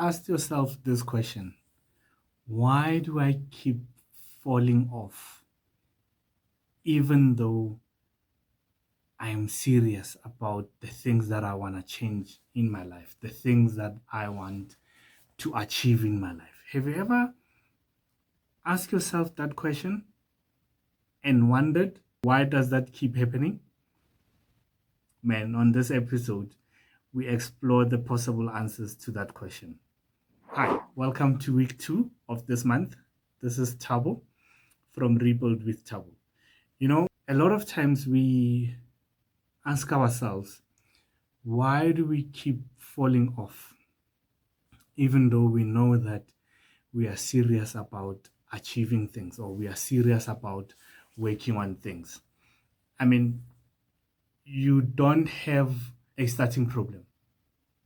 asked yourself this question? Why do I keep falling off even though I am serious about the things that I want to change in my life, the things that I want to achieve in my life? Have you ever asked yourself that question and wondered why does that keep happening? Man, on this episode, we explore the possible answers to that question. Hi, welcome to week 2 of this month. This is Tabo from Rebuild with Tabo. A lot of times we ask ourselves, why do we keep falling off? Even though we know that we are serious about achieving things or we are serious about working on things. I mean, you don't have a starting problem.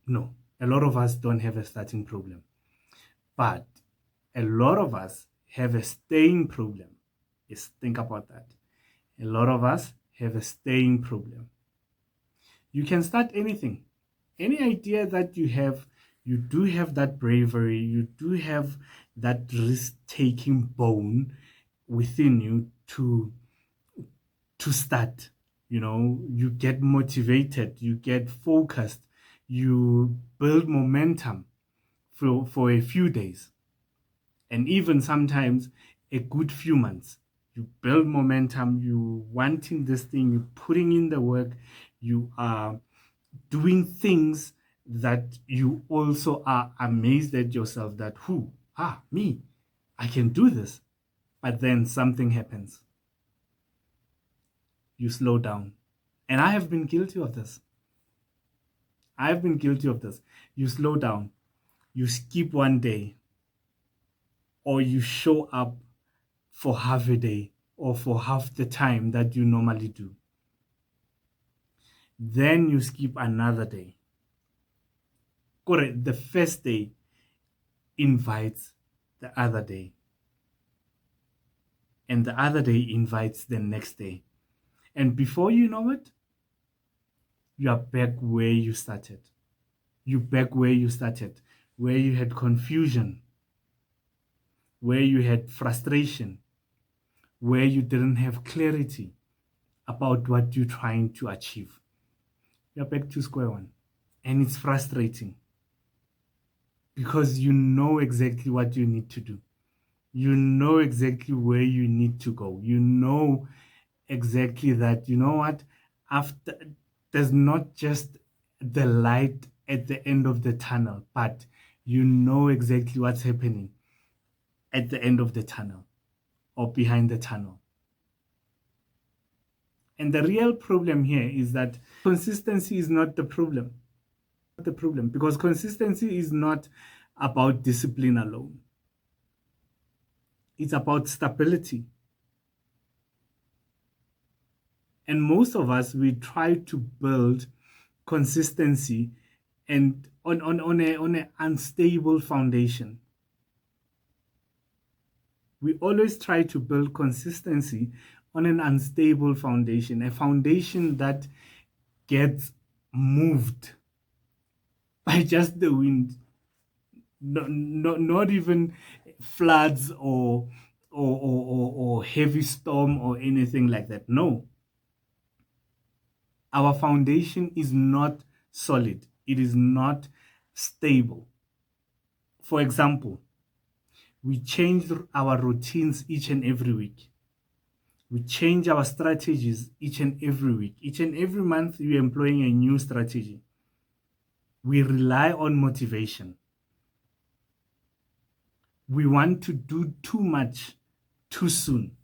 No, a lot of us don't have a starting problem. But a lot of us have a staying problem. Yes, think about that. A lot of us have a staying problem. You can start anything. Any idea that you do have that bravery, you do have that risk-taking bone within you to start. You get motivated, you get focused, you build momentum for a few days, and even sometimes a good few months. You build momentum, you wanting this thing, you putting in the work, you are doing things that you also are amazed at yourself that me, I can do this. But then something happens. You slow down. And I have been guilty of this. You slow down. You skip one day, or you show up for half a day or for half the time that you normally do. Then you skip another day. Correct. The first day invites the other day, and the other day invites the next day. And before you know it, you are back where you started. Where you had confusion, where you had frustration, where you didn't have clarity about what you're trying to achieve. You're back to square one. And it's frustrating because you know exactly what you need to do. You know exactly where you need to go. You know exactly that, you know what, after there's not just the light at the end of the tunnel, but you know exactly what's happening at the end of the tunnel or behind the tunnel. And the real problem here is that consistency is not the problem. Because consistency is not about discipline alone. It's about stability. And most of us, we try to build consistency and on an unstable foundation. We always try to build consistency on an unstable foundation, a foundation that gets moved by just the wind, not even floods or heavy storm or anything like that. No, our foundation is not solid. It is not stable. For example, we change our routines each and every week. We change our strategies each and every week. Each and every month, we're employing a new strategy. We rely on motivation. We want to do too much too soon.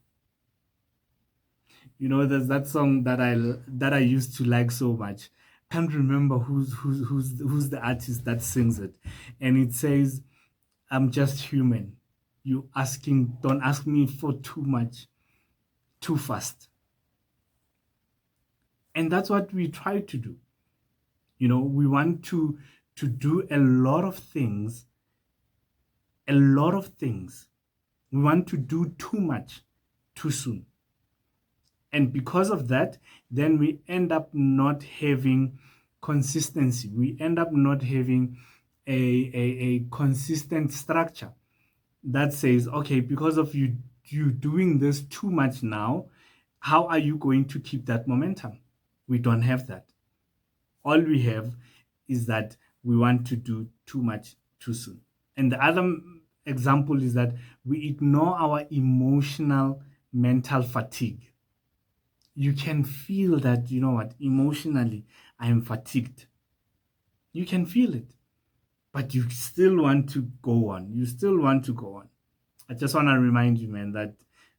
There's that song that I used to like so much. Can't remember who's the artist that sings it, and it says, "I'm just human. Don't ask me for too much, too fast." And that's what we try to do. We want to do a lot of things. We want to do too much too soon. And because of that, then we end up not having consistency. We end up not having a consistent structure that says, okay, because of you doing this too much now, how are you going to keep that momentum? We don't have that. All we have is that we want to do too much too soon. And the other example is that we ignore our emotional mental fatigue. You can feel that, you know what, emotionally, I am fatigued. You can feel it, but you still want to go on. You still want to go on. I just want to remind you, man, that,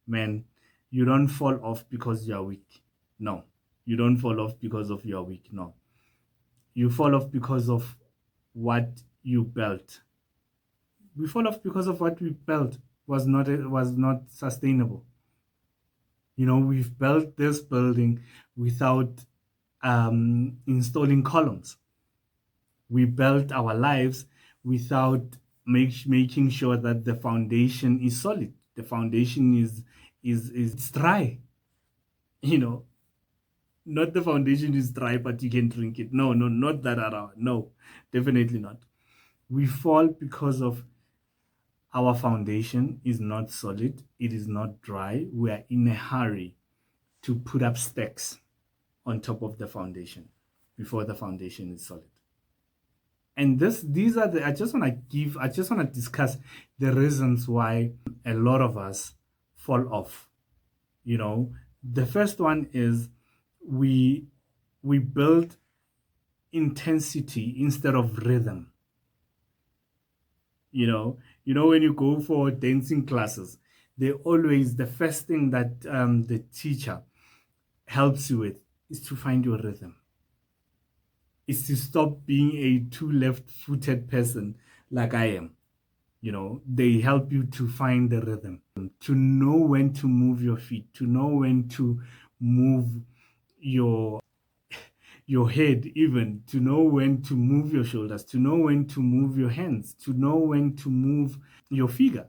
man, you don't fall off because you're weak. No. You don't fall off because of you're weak. No. You fall off because of what you built. We fall off because of what we built was not sustainable. You know, we've built this building without installing columns. We built our lives without making sure that the foundation is solid. The foundation is dry. You know, not the foundation is dry, but you can drink it. No, no, not that at all. No, definitely not. We fall because of our foundation is not solid. It is not dry. We are in a hurry to put up stakes on top of the foundation before the foundation is solid. And these are the I just want to discuss the reasons why a lot of us fall off. You know, the first one is we we build intensity instead of rhythm. You know when you go for dancing classes, they always the first thing that the teacher helps you with is to find your rhythm. Is to stop being a too left-footed person like I am. They help you to find the rhythm, to know when to move your feet, to know when to move your head, even to know when to move your shoulders, to know when to move your hands, to know when to move your figure,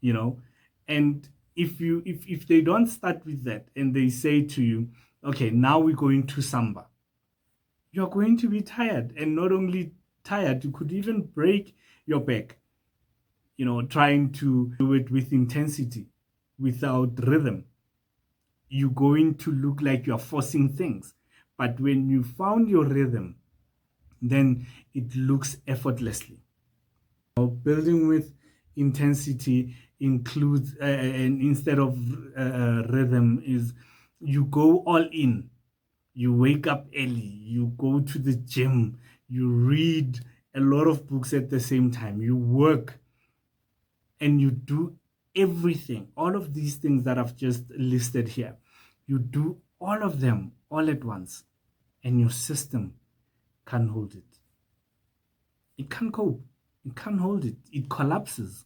you know. And if they don't start with that and they say to you, okay, now we're going to samba, you're going to be tired. And not only tired, you could even break your back, trying to do it with intensity without rhythm. You're going to look like you're forcing things. But when you found your rhythm, then it looks effortlessly. Building with intensity includes, and instead of rhythm, is you go all in. You wake up early, you go to the gym, you read a lot of books at the same time, you work, and you do everything. All of these things that I've just listed here, you do all of them all at once, and your system can't hold it. It can't cope. It can't hold it. It collapses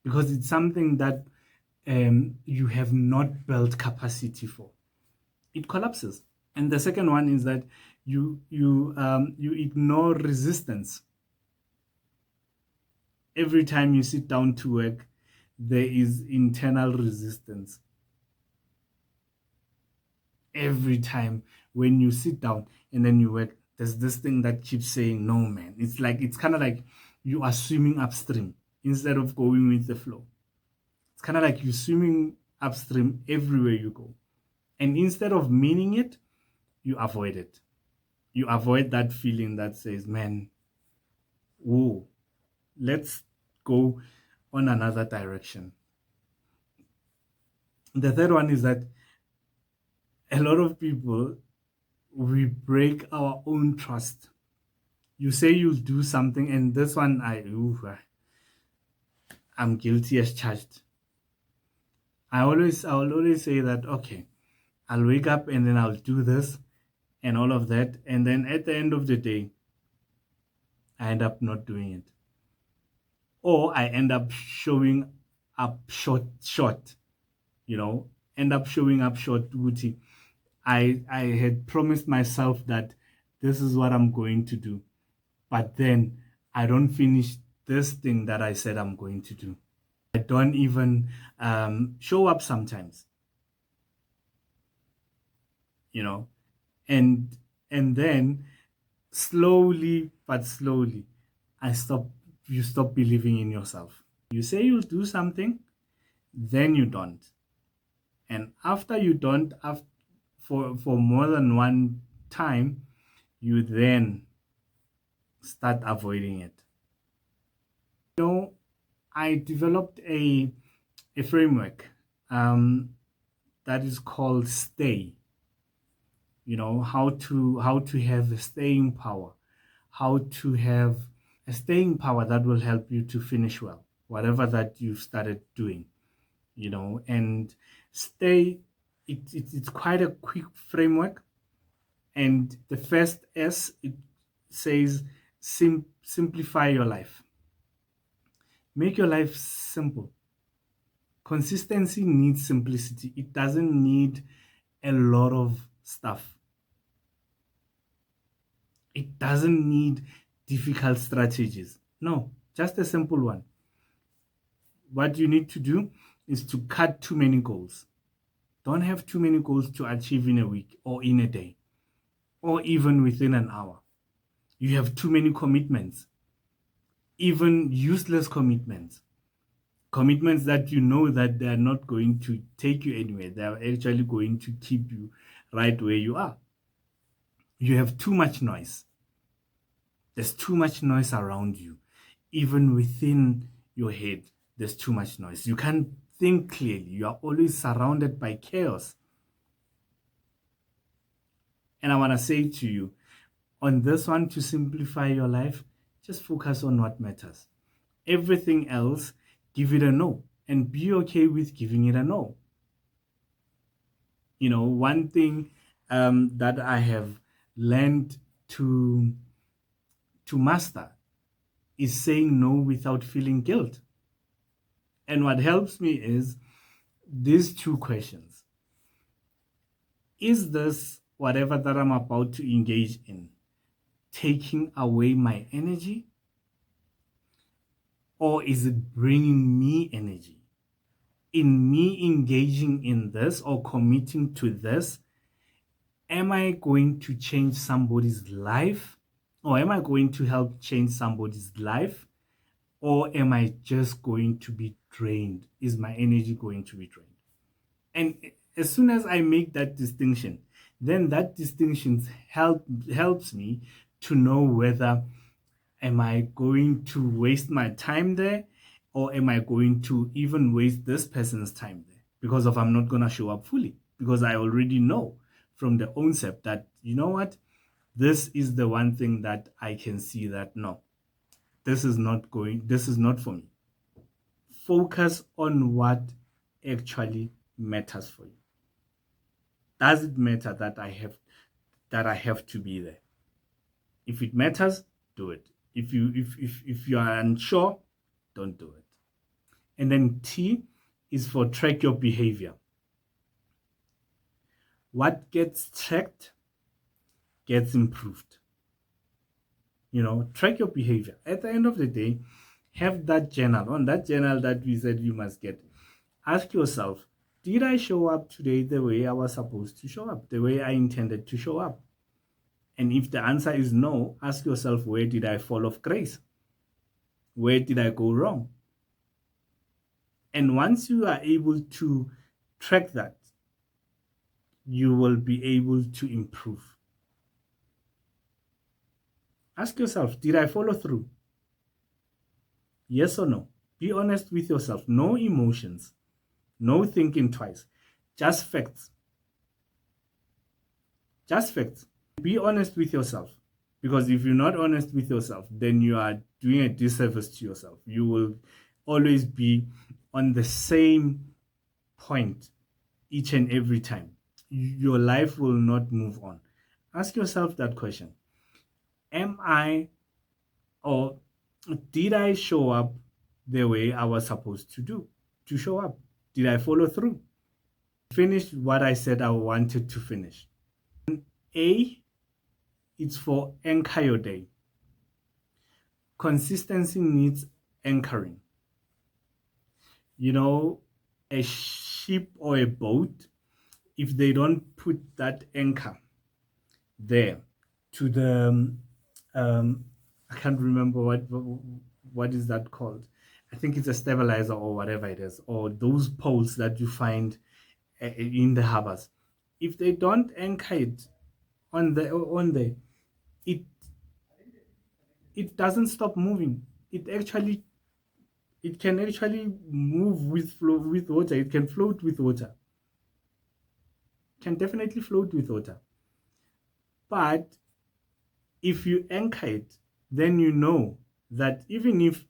because it's something that you have not built capacity for. It collapses. And the second one is that you ignore resistance. Every time you sit down to work, there is internal resistance. Every time when you sit down and then you work, there's this thing that keeps saying, no, man. It's kind of like you are swimming upstream instead of going with the flow. It's kind of like you're swimming upstream everywhere you go. And instead of meaning it, you avoid it. You avoid that feeling that says, man, whoa, let's go on another direction. The third one is that a lot of people, we break our own trust. You say you'll do something, and this one, I'm guilty as charged. I will always say that, okay, I'll wake up and then I'll do this and all of that. And then at the end of the day, I end up not doing it. Or I end up showing up short, end up showing up short. Guti. I had promised myself that this is what I'm going to do. But then I don't finish this thing that I said I'm going to do. I don't even show up sometimes, you know, and then Slowly but slowly, I stop you stop believing in yourself. You say you'll do something, then you don't. And after you don't, for more than one time, you then start avoiding it. You know, I developed a framework um, that is called stay. You know, how to have a staying power, how to have a staying power that will help you to finish well, whatever that you've started doing, you know, and stay. It's quite a quick framework. And the first S, it says simplify your life. Make your life simple. Consistency needs simplicity. It doesn't need a lot of stuff. It doesn't need difficult strategies. No, just a simple one. What you need to do is to cut too many goals. Don't have too many goals to achieve in a week or in a day or even within an hour. You have too many commitments, even useless commitments. Commitments that you know that they are not going to take you anywhere. They are actually going to keep you right where you are. You have too much noise. There's too much noise around you. Even within your head, there's too much noise. You can't think clearly. You are always surrounded by chaos. And I want to say to you, on this one, to simplify your life, just focus on what matters. Everything else, give it a no and be okay with giving it a no. You know, one thing that I have learned to master is saying no without feeling guilt. And what helps me is these two questions. Is this whatever that I'm about to engage in taking away my energy, or is it bringing me energy? In me engaging in this or committing to this, am I going to change somebody's life? Or am I going to help change somebody's life? Or am I just going to be drained? Is my energy going to be drained? And as soon as I make that distinction, then that distinction helps me to know whether am I going to waste my time there, or am I going to even waste this person's time there because of I'm not going to show up fully, because I already know from the onset that, you know what, this is the one thing that I can see that no, this is not for me. Focus on what actually matters for you. Does it matter that I have to be there? If it matters, do it. If you are unsure, don't do it. And then T is for track your behavior. What gets tracked gets improved. You know, track your behavior. At the end of the day, have that journal. On that journal that we said you must get, ask yourself, did I show up today the way I was supposed to show up, the way I intended to show up? And if the answer is no, ask yourself, where did I fall off grace? Where did I go wrong? And once you are able to track that, you will be able to improve. Ask yourself, did I follow through? Yes or no? Be honest with yourself. No emotions, no thinking twice, just facts. Just facts. Be honest with yourself. Because if you're not honest with yourself, then you are doing a disservice to yourself. You will always be on the same point each and every time. Your life will not move on. Ask yourself that question. Am I, or did I show up the way I was supposed to show up? Did I follow through? Finish what I said I wanted to finish. A, it's for anchor your day. Consistency needs anchoring. You know, a ship or a boat, if they don't put that anchor there to the um, I can't remember what is that called. I think it's a stabilizer or whatever it is, or those poles that you find in the harbors. If they don't anchor it on there, it it doesn't stop moving. It can actually move with flow with water. It can float with water. Can definitely float with water. But if you anchor it, then you know that even if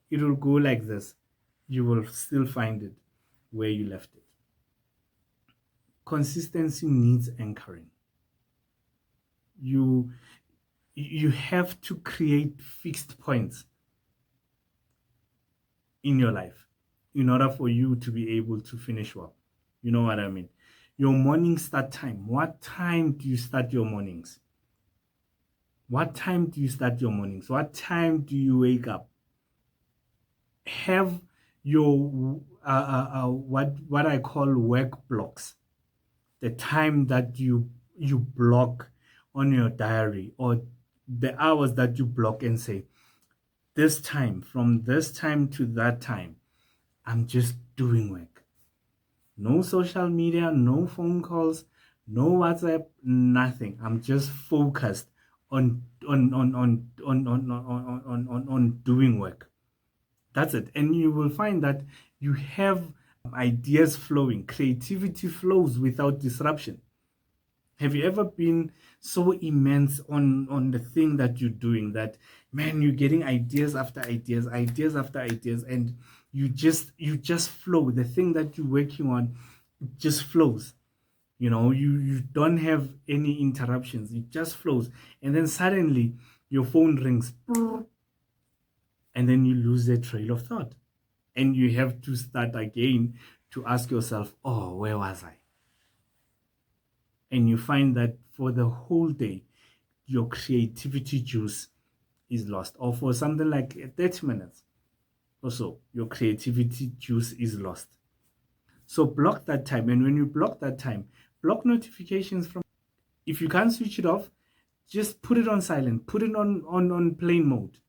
it will go like this, you will still find it where you left it. Consistency needs anchoring. You you have to create fixed points in your life in order for you to be able to finish well. You know what I mean? Your morning start time. What time do you start your mornings? What time do you start your mornings? What time do you wake up? Have your what I call work blocks. The time that you block on your diary, or the hours that you block and say, this time, from this time to that time, I'm just doing work. No social media, no phone calls, no WhatsApp, nothing. I'm just focused on doing work. That's it. And you will find that you have ideas flowing, creativity flows without disruption. Have you ever been so immense on the thing that you're doing that, man, you're getting ideas after ideas, ideas after ideas, and you just flow. The thing that you're working on just flows. You don't have any interruptions. It just flows. And then suddenly your phone rings, and then you lose the trail of thought. And you have to start again to ask yourself, oh, where was I? And you find that for the whole day, your creativity juice is lost. Or for something like 30 minutes or so, your creativity juice is lost. So block that time. And when you block that time, block notifications from, if you can't switch it off, just put it on silent, put it on plane mode.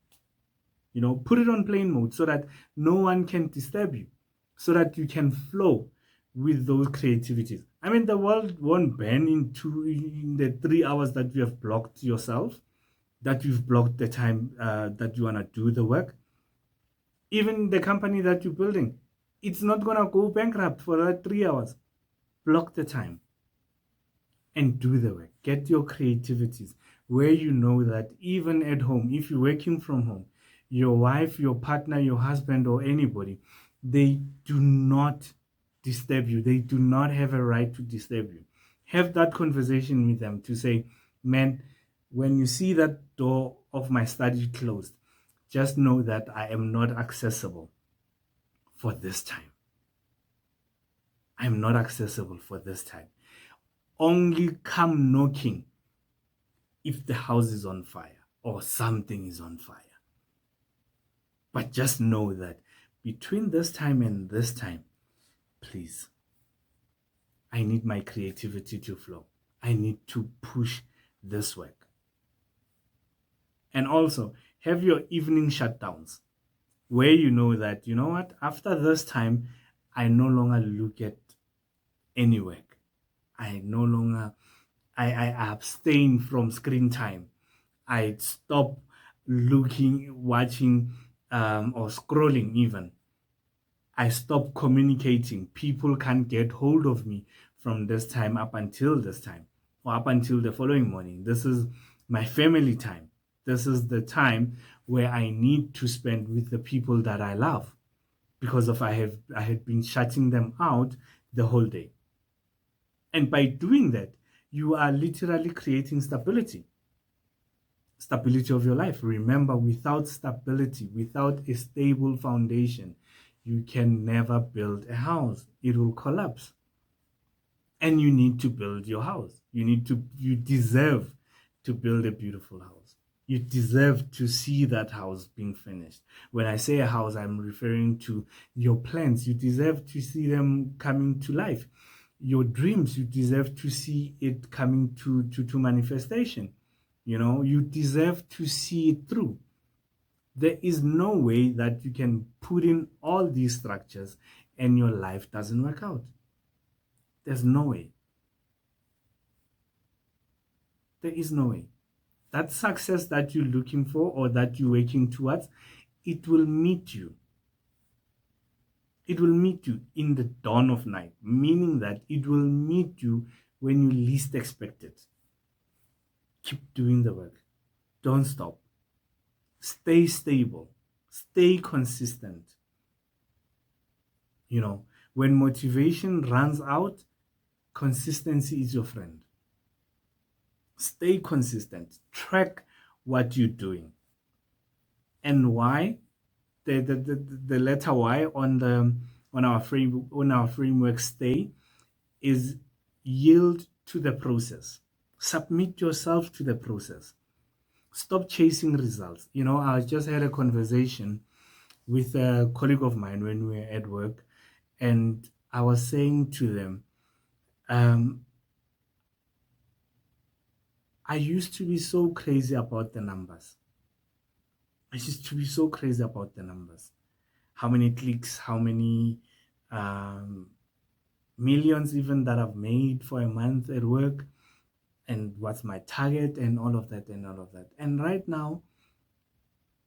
Put it on plane mode so that no one can disturb you, so that you can flow with those creativities. I mean, the world won't burn in the 3 hours that you have blocked yourself, that you've blocked the time that you want to do the work. Even the company that you're building, it's not going to go bankrupt for that 3 hours. Block the time and do the work. Get your creativities where you know that even at home, if you're working from home, your wife, your partner, your husband, or anybody, they do not disturb you. They do not have a right to disturb you. Have that conversation with them to say, man, when you see that door of my study closed, just know that I am not accessible for this time. I'm not accessible for this time. Only come knocking if the house is on fire or something is on fire. But just know that between this time and this time, please, I need my creativity to flow. I need to push this work. And also, have your evening shutdowns where you know that, you know what, after this time, I no longer look at any work. I no longer, I abstain from screen time. I stop looking, watching, or scrolling even. I stop communicating. People can't get hold of me from this time up until this time or up until the following morning. This is my family time. This is the time where I need to spend with the people that I love because of I had been shutting them out the whole day. And by doing that, you are literally creating stability of your life. Remember, without stability, without a stable foundation, you can never build a house. It will collapse. And you need to build your house. You deserve to build a beautiful house. You deserve to see that house being finished. When I say a house, I'm referring to your plans. You deserve to see them coming to life. Your dreams, you deserve to see it coming to manifestation. You deserve to see it through. There is no way that you can put in all these structures and your life doesn't work out. There's no way. There is no way. That success that you're looking for or that you're working towards, it will meet you. It will meet you in the dawn of night, meaning that it will meet you when you least expect it. Keep doing the work. Don't stop. Stay stable. Stay consistent. You know, when motivation runs out, consistency is your friend. Stay consistent. Track what you're doing. And why? The letter Y on our framework stay is yield to the process. Submit yourself to the process. Stop chasing results. I just had a conversation with a colleague of mine when we were at work, and I was saying to them, um, I used to be so crazy about the numbers. I used to be so crazy about the numbers. How many clicks, how many um, millions even that I've made for a month at work, and what's my target, and all of that, and all of that. And right now,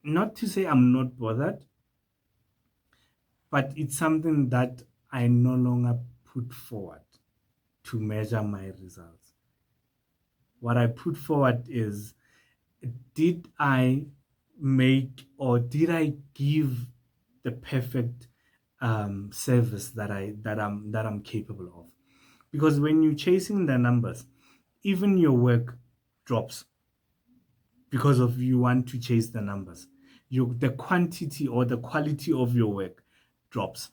not to say I'm not bothered, but it's something that I no longer put forward to measure my results. What I put forward is, did I make or did I give the perfect service that I'm capable of? Because when you're chasing the numbers, even your work drops because of you want to chase the numbers. The quantity or the quality of your work drops.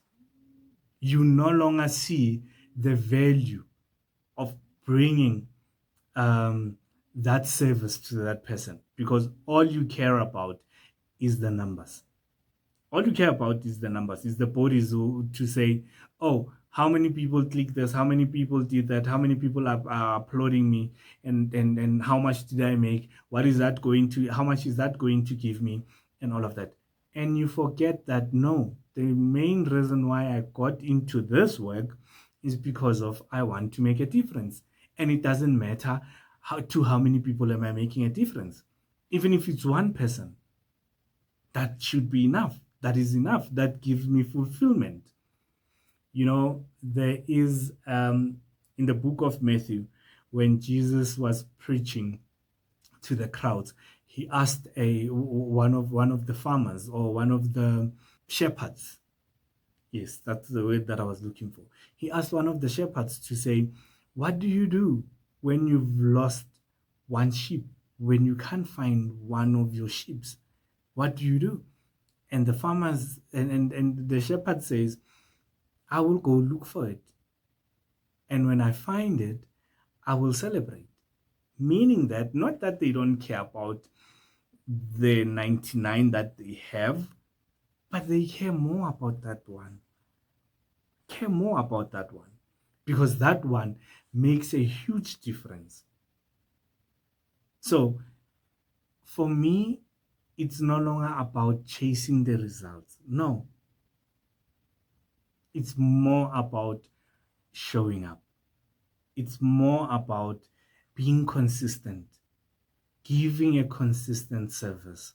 You no longer see the value of bringing that service to that person because all you care about is the numbers. All you care about is the numbers, is the bodies to say, oh, how many people click this, how many people did that, how many people are applauding me, and how much did I make, how much is that going to give me, and all of that. And you forget that no, the main reason why I got into this work is because of I want to make a difference. And it doesn't matter how many people am I making a difference. Even if it's one person, that should be enough. That is enough. That gives me fulfillment. There is in the book of Matthew, when Jesus was preaching to the crowds, he asked one of the farmers or one of the shepherds. Yes, that's the word that I was looking for. He asked one of the shepherds to say, "What do you do when you've lost one sheep? When you can't find one of your sheep, what do you do?" And the farmers and the shepherd says, I will go look for it. And when I find it, I will celebrate. Meaning that not that they don't care about the 99 that they have, but they care more about that one. Care more about that one. Because that one makes a huge difference. So for me, it's no longer about chasing the results. No, it's more about showing up. It's more about being consistent, giving a consistent service,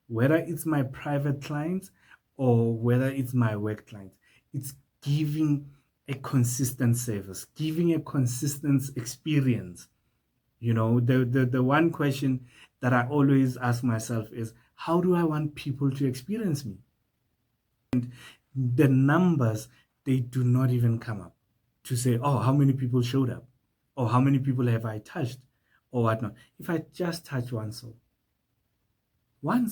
whether it's my private clients or whether it's my work clients. It's giving a consistent service, giving a consistent experience. The one question that I always ask myself is, how do I want people to experience me? The numbers, they do not even come up to say, oh, how many people showed up, or how many people have I touched, or whatnot. If I just touch one soul, one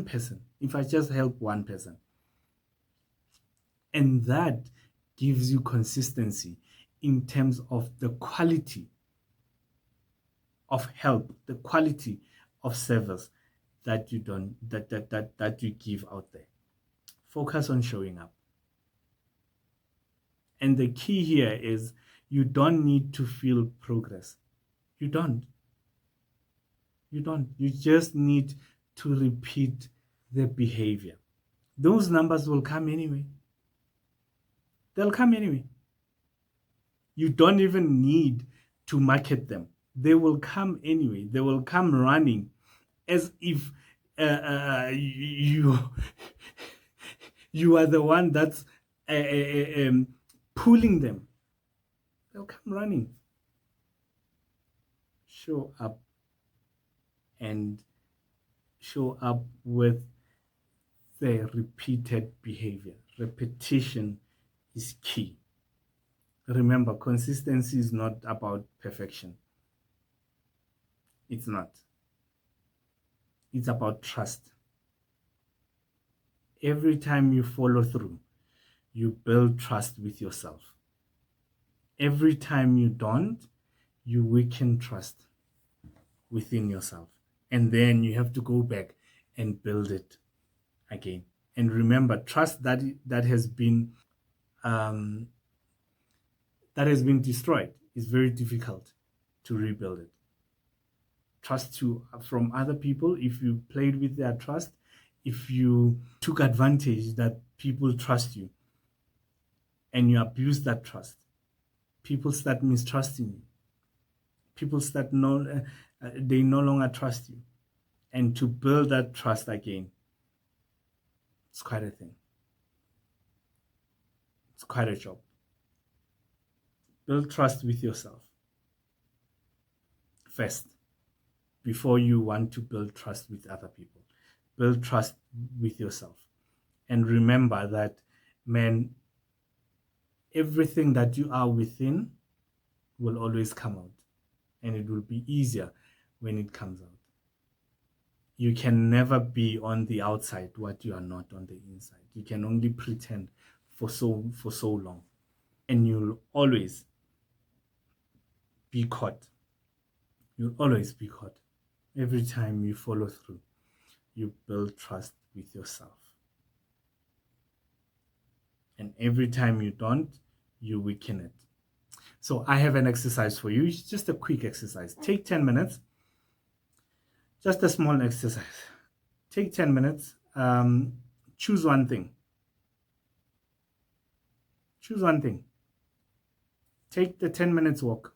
person, if I just help one person, and that gives you consistency in terms of the quality of help, the quality of service that you don't that you give out there. Focus on showing up. And the key here is you don't need to feel progress. You don't. You don't. You just need to repeat the behavior. Those numbers will come anyway. They'll come anyway. You don't even need to market them. They will come anyway. They will come running as if you you are the one that's pulling them. They'll come running. Show up and show up with the repeated behavior. Repetition is key. Remember, consistency is not about perfection. It's not. It's about trust. Every time you follow through, you build trust with yourself. Every time you don't, you weaken trust within yourself. And then you have to go back and build it again. And remember, trust um, that has been destroyed is very difficult to rebuild it. Trust from other people, if you played with their trust, if you took advantage that people trust you and you abuse that trust, people start mistrusting you. People start they no longer trust you. And to build that trust again, it's quite a thing. It's quite a job. Build trust with yourself first before you want to build trust with other people. Build trust with yourself. And remember that, man, everything that you are within will always come out. And it will be easier when it comes out. You can never be on the outside what you are not on the inside. You can only pretend for so long. And you'll always be caught. You'll always be caught. Every time you follow through, you build trust with yourself. And every time you don't, you weaken it. So I have an exercise for you. It's just a quick exercise. Take 10 minutes. Just a small exercise. Take 10 minutes. Choose one thing. Choose one thing. Take the 10 minutes walk.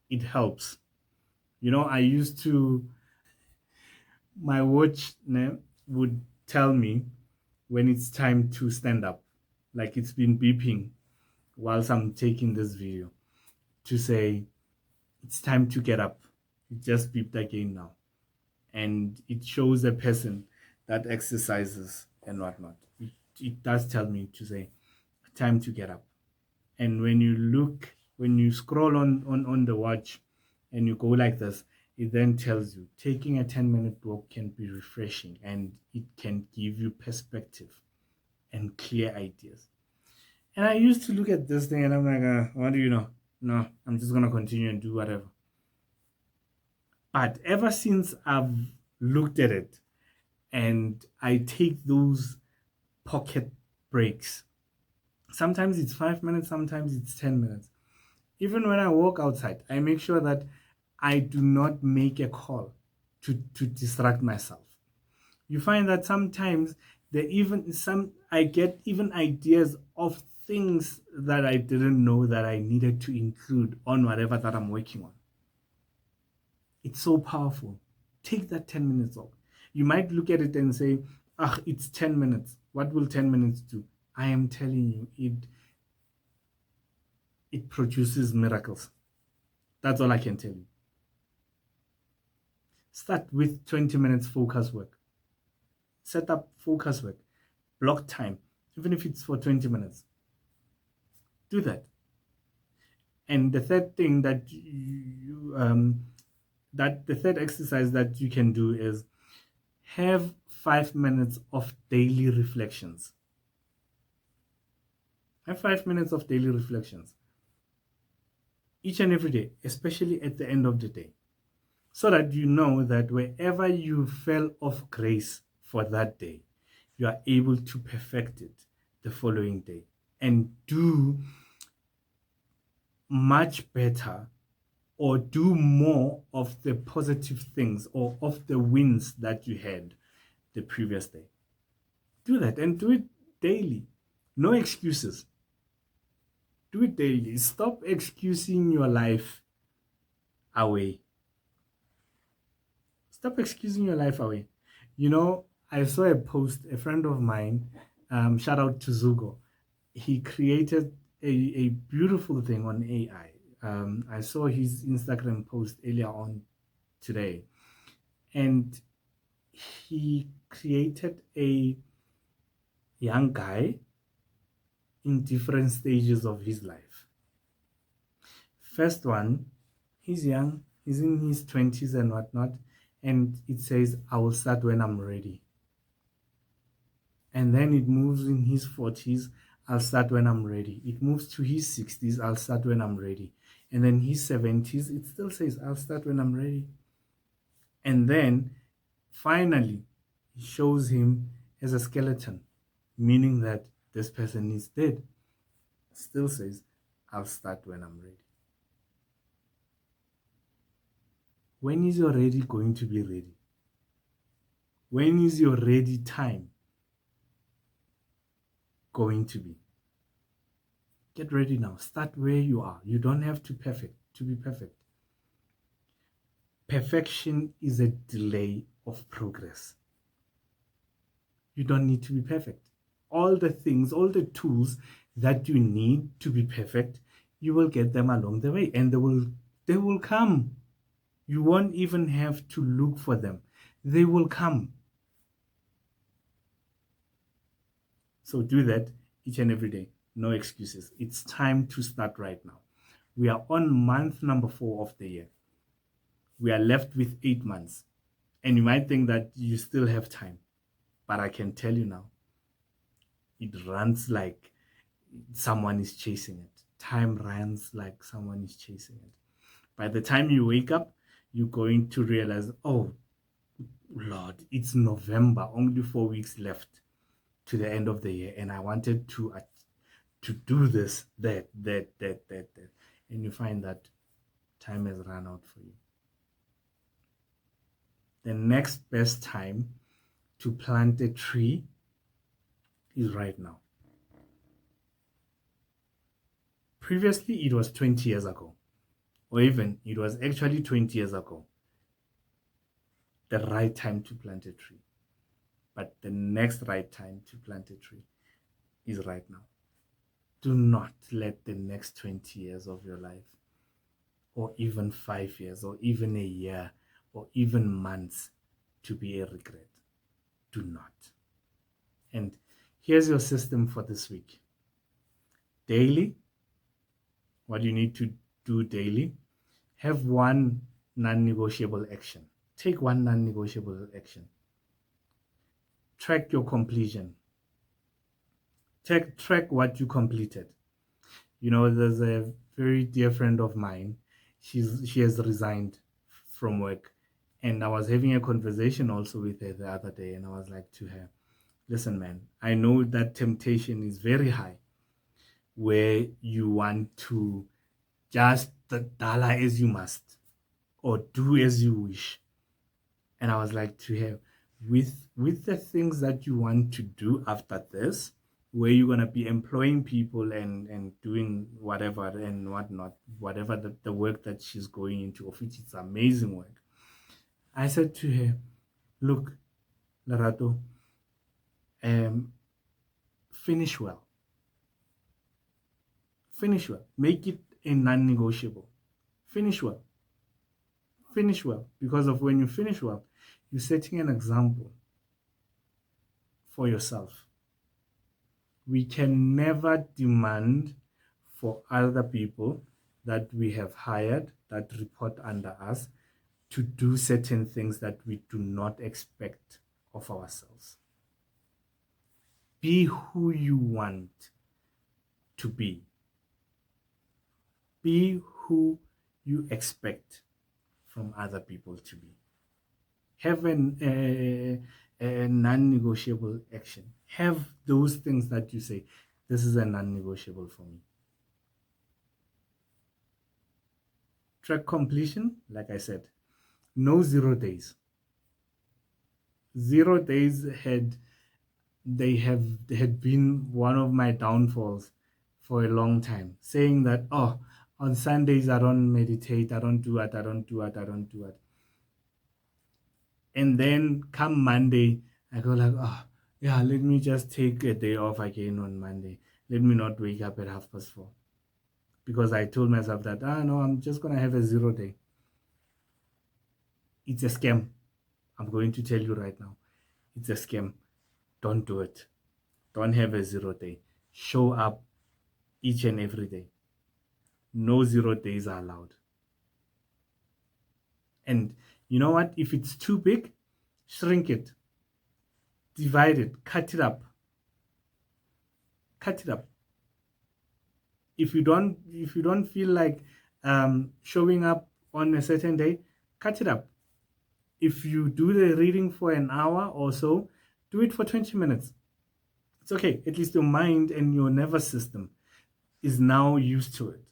It helps. You know, I used to, my watch would tell me when it's time to stand up. Like it's been beeping whilst I'm taking this video to say it's time to get up. It just beeped again now. And it shows a person that exercises and whatnot. It does tell me to say time to get up. And when you scroll on the watch and you go like this, it then tells you taking a 10-minute walk can be refreshing and it can give you perspective and clear ideas. And I used to look at this thing and I'm like, what do you know? No, I'm just going to continue and do whatever. But ever since I've looked at it and I take those pocket breaks, sometimes it's 5 minutes, sometimes it's 10 minutes. Even when I walk outside, I make sure that I do not make a call to distract myself. You find that sometimes I get even ideas of things that I didn't know that I needed to include on whatever that I'm working on. It's so powerful. Take that 10 minutes off. You might look at it and say, it's 10 minutes. What will 10 minutes do? I am telling you, it produces miracles. That's all I can tell you. Start with 20 minutes focus work. Set up focus work. Block time, even if it's for 20 minutes. Do that. And the third thing that the third exercise that you can do is have 5 minutes of daily reflections. Have 5 minutes of daily reflections each and every day, especially at the end of the day, so that you know that wherever you fell off grace for that day, you are able to perfect it the following day and do much better or do more of the positive things or of the wins that you had the previous day. Do that and do it daily. No excuses. Do it daily. Stop excusing your life away. Stop excusing your life away. You know, I saw a post, a friend of mine, shout out to Zugo. He created a beautiful thing on AI. I saw his Instagram post earlier on today, and he created a young guy in different stages of his life. First one, he's young, he's in his 20s and whatnot, and it says, I will start when I'm ready. And then it moves in his 40s, I'll start when I'm ready. It moves to his 60s, I'll start when I'm ready. And then his 70s, it still says, I'll start when I'm ready. And then finally, it shows him as a skeleton, meaning that this person is dead. Still says, I'll start when I'm ready. When is your ready going to be ready? When is your ready time going to be? Get ready now. Start where you are. You don't have to be perfect. Perfection is a delay of progress. You don't need to be perfect. All the things, all the tools that you need to be perfect, you will get them along the way, and they will come. You won't even have to look for them. They will come. So do that each and every day. No excuses. It's time to start right now. We are on month number 4 of the year. We are left with 8 months. And you might think that you still have time. But I can tell you now, it runs like someone is chasing it. Time runs like someone is chasing it. By the time you wake up, you're going to realize, oh, Lord, it's November, only 4 weeks left to the end of the year. And I wanted to do this, that. And you find that time has run out for you. The next best time to plant a tree is right now. Previously, it was 20 years ago, or even it was actually 20 years ago, the right time to plant a tree. But the next right time to plant a tree is right now. Do not let the next 20 years of your life, or even 5 years, or even a year, or even months to be a regret. Do not. And here's your system for this week. Daily, what you need to do daily, have one non-negotiable action. Take one non-negotiable action. Track your completion. Track what you completed. You know, there's a very dear friend of mine. She has resigned from work, and I was having a conversation also with her the other day, and I was like to her, listen, man, I know that temptation is very high, where you want to just the dollar as you must, or do as you wish. And I was like to her, with the things that you want to do after this, where you're gonna be employing people and doing whatever and whatnot, whatever the work that she's going into, of which it's amazing work. I said to her, look, Larato, finish well. Finish well. Make it a non-negotiable. Finish well. Finish well. Because of when you finish well, you're setting an example for yourself. We can never demand for other people that we have hired, that report under us, to do certain things that we do not expect of ourselves. Be who you want to be. Be who you expect from other people to be. Have a non-negotiable action. Have those things that you say, this is a non-negotiable for me. track completion, like I said, no 0 days. 0 days had been one of my downfalls for a long time, saying that, oh, on Sundays I don't meditate, I don't do it, I don't do it, I don't do it. And then come Monday, I go like, oh yeah, let me just take a day off again on Monday. Let me not wake up at 4:30, because I told myself that, no, I'm just gonna have a 0 day. It's a scam. I'm going to tell you right now. It's a scam. Don't do it. Don't have a 0 day. Show up each and every day. No 0 days are allowed. And you know what? If it's too big, shrink it, divide it, cut it up. Cut it up. If you don't feel like showing up on a certain day, cut it up. If you do the reading for an hour or so, do it for 20 minutes. It's okay. At least your mind and your nervous system is now used to it.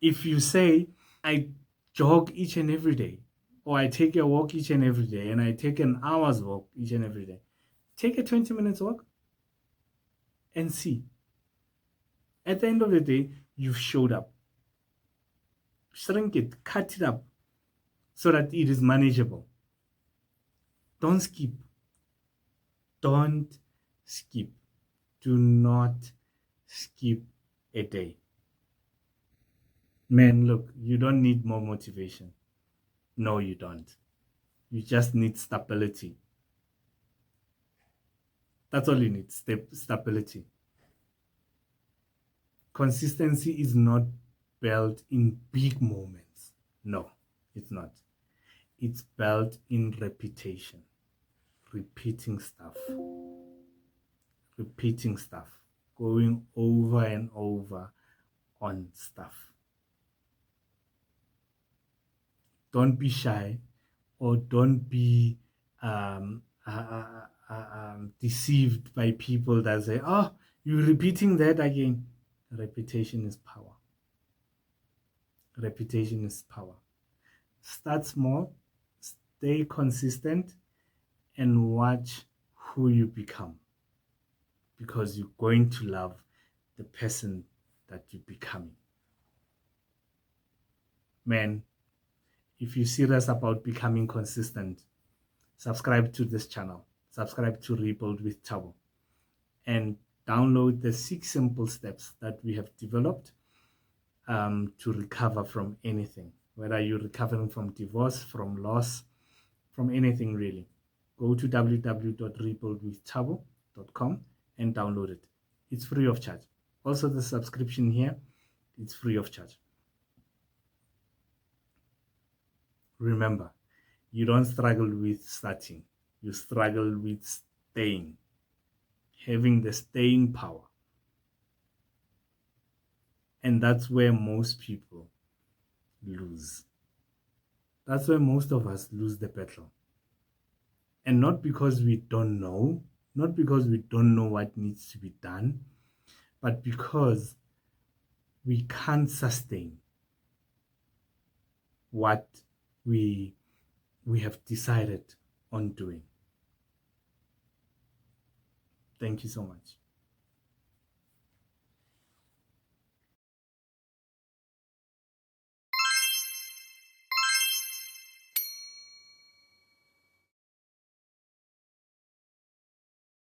If you say, I jog each and every day, or I take a walk each and every day, and I take an hour's walk each and every day, take a 20 minutes walk and see. At the end of the day, you've showed up. Shrink it, cut it up so that it is manageable. Don't skip. Don't skip. Do not skip a day. Man, look, you don't need more motivation. No, you don't. You just need stability. That's all you need, stability. Consistency is not built in big moments. No, it's not. It's built in repetition, repeating stuff, going over and over on stuff. Don't be shy, or don't be deceived by people that say, oh, you're repeating that again. Repetition is power. Repetition is power. Start small, stay consistent, and watch who you become, because you're going to love the person that you're becoming. Man, if you're serious about becoming consistent, subscribe to this channel, subscribe to Rebuild with Tabo, and download the 6 simple steps that we have developed to recover from anything, whether you're recovering from divorce, from loss, from anything really. Go to www.rebuildwithtabo.com and download it. It's free of charge. Also, the subscription here, it's free of charge. Remember, you don't struggle with starting, you struggle with staying, having the staying power. And that's where most people lose. That's where most of us lose the battle. And not because we don't know, not because we don't know what needs to be done, but because we can't sustain what we have decided on doing. Thank you so much.